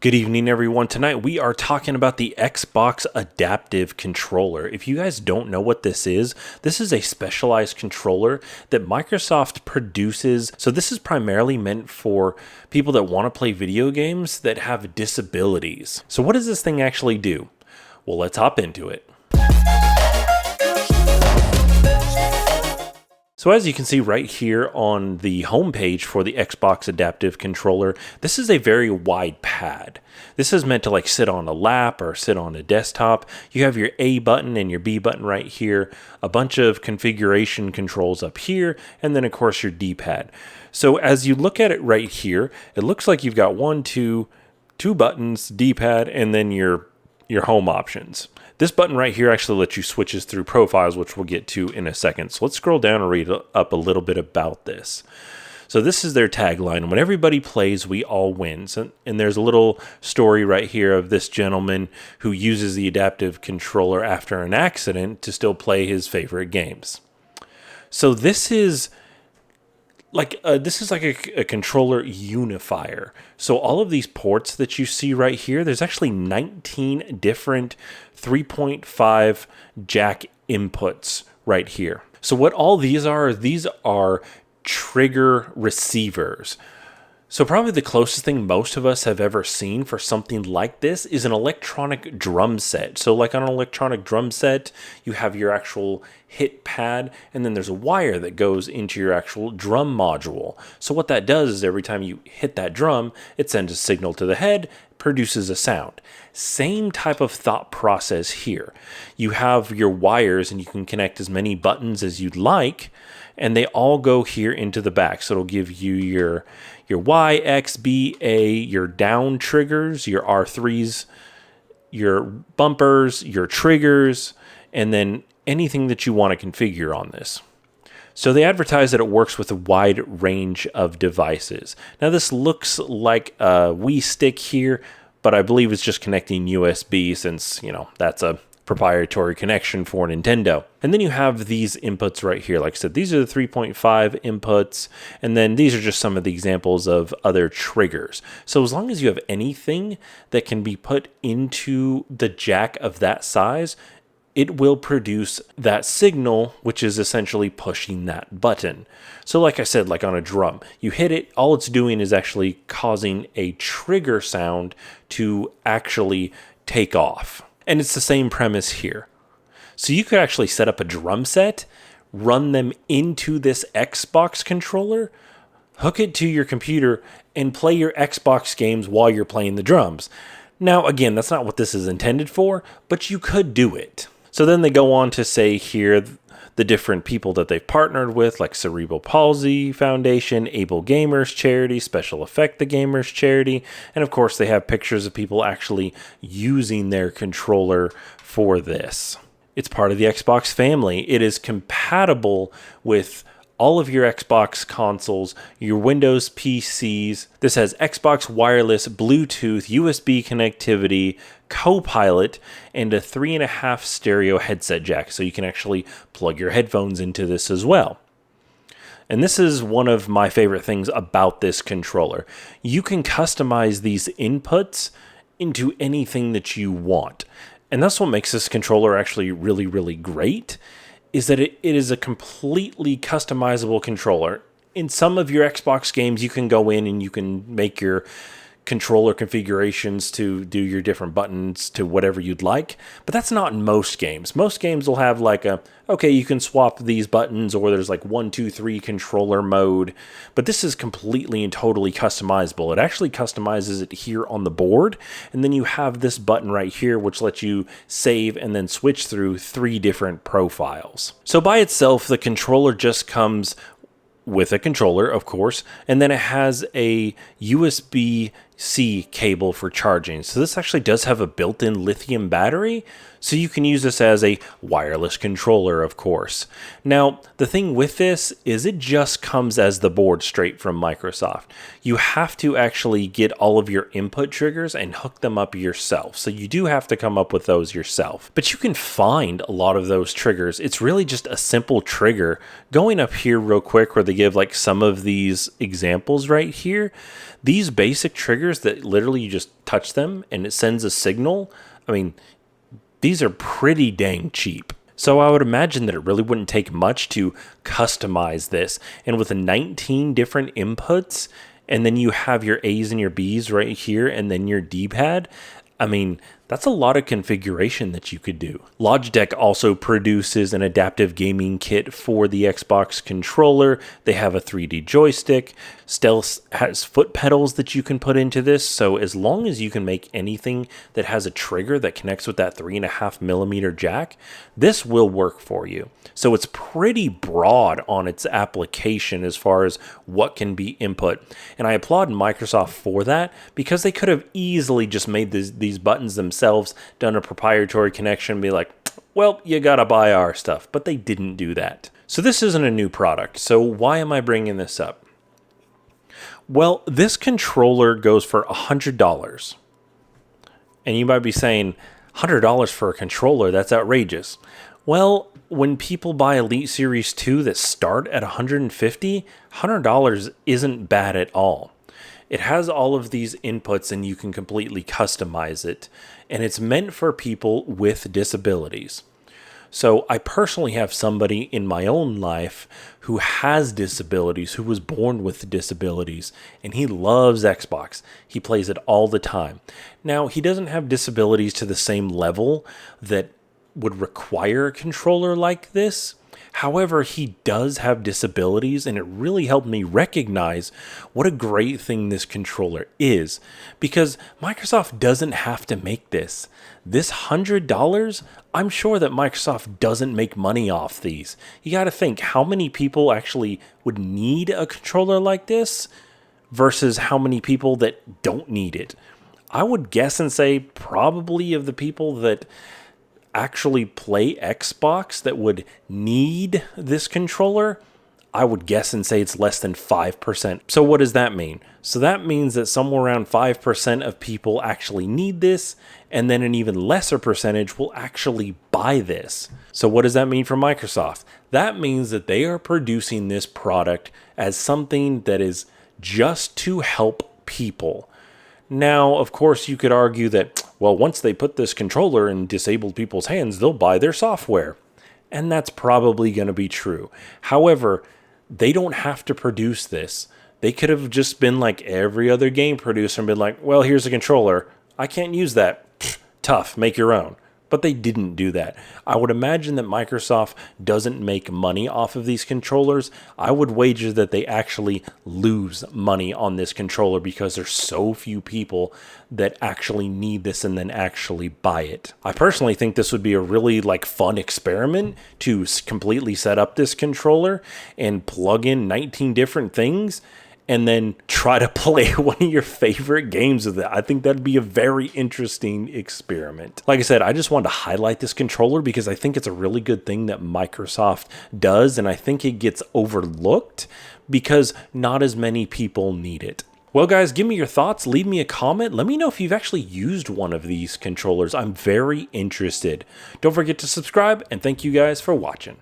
Good evening, everyone. Tonight we are talking about the Xbox Adaptive Controller. If you guys don't know what this is a specialized controller that Microsoft produces. So this is primarily meant for people that want to play video games that have disabilities. So what does this thing actually do? Well, let's hop into it. So as you can see right here on the homepage for the Xbox Adaptive Controller, this is a very wide pad. This is meant to sit on a lap or sit on a desktop. You have your A button and your B button right here, a bunch of configuration controls up here, and then of course your D-pad. So as you look at it right here, it looks like you've got two buttons, D-pad, and then your home options. This button right here actually lets you switches through profiles, which we'll get to in a second. So let's scroll down and read up a little bit about this. So this is their tagline: when everybody plays, we all win. And there's a little story right here of this gentleman who uses the adaptive controller after an accident to still play his favorite games. So this is like a controller unifier. So all of these ports that you see right here, there's actually 19 different 3.5 jack inputs right here. So what all these are trigger receivers. So probably the closest thing most of us have ever seen for something like this is an electronic drum set. So like on an electronic drum set, you have your actual hit pad, and then there's a wire that goes into your actual drum module. So what that does is every time you hit that drum, it sends a signal to the head, produces a sound. Same type of thought process here. You have your wires and you can connect as many buttons as you'd like, and they all go here into the back. So it'll give you your Y, X, B, A, your down triggers, your R3s, your bumpers, your triggers, and then anything that you want to configure on this. So they advertise that it works with a wide range of devices. Now this looks like a Wii stick here, but I believe it's just connecting USB since, that's a proprietary connection for Nintendo. And then you have these inputs right here. Like I said, these are the 3.5 inputs, and then these are just some of the examples of other triggers. So as long as you have anything that can be put into the jack of that size, it will produce that signal, which is essentially pushing that button. So like I said, like on a drum, you hit it, all it's doing is actually causing a trigger sound to actually take off. And it's the same premise here. So you could actually set up a drum set, run them into this Xbox controller, hook it to your computer, and play your Xbox games while you're playing the drums. Now, again, that's not what this is intended for, but you could do it. So then they go on to say here the different people that they've partnered with, like Cerebral Palsy Foundation, Able Gamers Charity, Special Effect the Gamers Charity, and of course they have pictures of people actually using their controller for this. It's part of the Xbox family. It is compatible with all of your Xbox consoles, your Windows PCs. This has Xbox wireless, Bluetooth, USB connectivity, Copilot, and a 3.5 stereo headset jack. So you can actually plug your headphones into this as well. And this is one of my favorite things about this controller. You can customize these inputs into anything that you want. And that's what makes this controller actually really, really great, is that it is a completely customizable controller. In some of your Xbox games, you can go in and you can make your controller configurations to do your different buttons to whatever you'd like, but that's not in most games. Most games will have you can swap these buttons, or there's 1, 2, 3 controller mode, but this is completely and totally customizable. It actually customizes it here on the board, and then you have this button right here which lets you save and then switch through 3 different profiles. So by itself, the controller just comes with a controller, of course, and then it has a USB-C cable for charging. So this actually does have a built-in lithium battery, so you can use this as a wireless controller, of course. Now, the thing with this is it just comes as the board straight from Microsoft. You have to actually get all of your input triggers and hook them up yourself. So you do have to come up with those yourself. But you can find a lot of those triggers. It's really just a simple trigger. Going up here real quick where they give some of these examples right here, these basic triggers fingers that literally you just touch them and it sends a signal. I mean, these are pretty dang cheap. So I would imagine that it really wouldn't take much to customize this. And with 19 different inputs, and then you have your A's and your B's right here, and then your D-pad, I mean, that's a lot of configuration that you could do. Logitech also produces an adaptive gaming kit for the Xbox controller. They have a 3D joystick. Stealth has foot pedals that you can put into this. So as long as you can make anything that has a trigger that connects with that 3.5mm jack, this will work for you. So it's pretty broad on its application as far as what can be input. And I applaud Microsoft for that, because they could have easily just made these buttons themselves, done a proprietary connection, and be like, well, you gotta buy our stuff. But they didn't do that. So this isn't a new product. So why am I bringing this up? Well, this controller goes for $100. And you might be saying, $100 for a controller, that's outrageous. Well, when people buy Elite Series 2 that start at $150, $100 isn't bad at all. It has all of these inputs and you can completely customize it. And it's meant for people with disabilities. So I personally have somebody in my own life who has disabilities, who was born with disabilities, and he loves Xbox. He plays it all the time. Now, he doesn't have disabilities to the same level that would require a controller like this. However, he does have disabilities, and it really helped me recognize what a great thing this controller is, because Microsoft doesn't have to make this. This $100, I'm sure that Microsoft doesn't make money off these. You got to think, how many people actually would need a controller like this versus how many people that don't need it? I would guess and say probably of the people that actually play Xbox that would need this controller, I would guess and say it's less than 5%. So what does that mean? So that means that somewhere around 5% of people actually need this, and then an even lesser percentage will actually buy this. So what does that mean for Microsoft? That means that they are producing this product as something that is just to help people. Now, of course, you could argue that, well, once they put this controller in disabled people's hands, they'll buy their software. And that's probably going to be true. However, they don't have to produce this. They could have just been like every other game producer and been like, well, here's a controller. I can't use that. Tough, make your own. But they didn't do that. I would imagine that Microsoft doesn't make money off of these controllers. I would wager that they actually lose money on this controller because there's so few people that actually need this and then actually buy it. I personally think this would be a really fun experiment to completely set up this controller and plug in 19 different things and then try to play one of your favorite games with it. I think that'd be a very interesting experiment. Like I said, I just wanted to highlight this controller because I think it's a really good thing that Microsoft does, and I think it gets overlooked because not as many people need it. Well, guys, give me your thoughts. Leave me a comment. Let me know if you've actually used one of these controllers. I'm very interested. Don't forget to subscribe, and thank you guys for watching.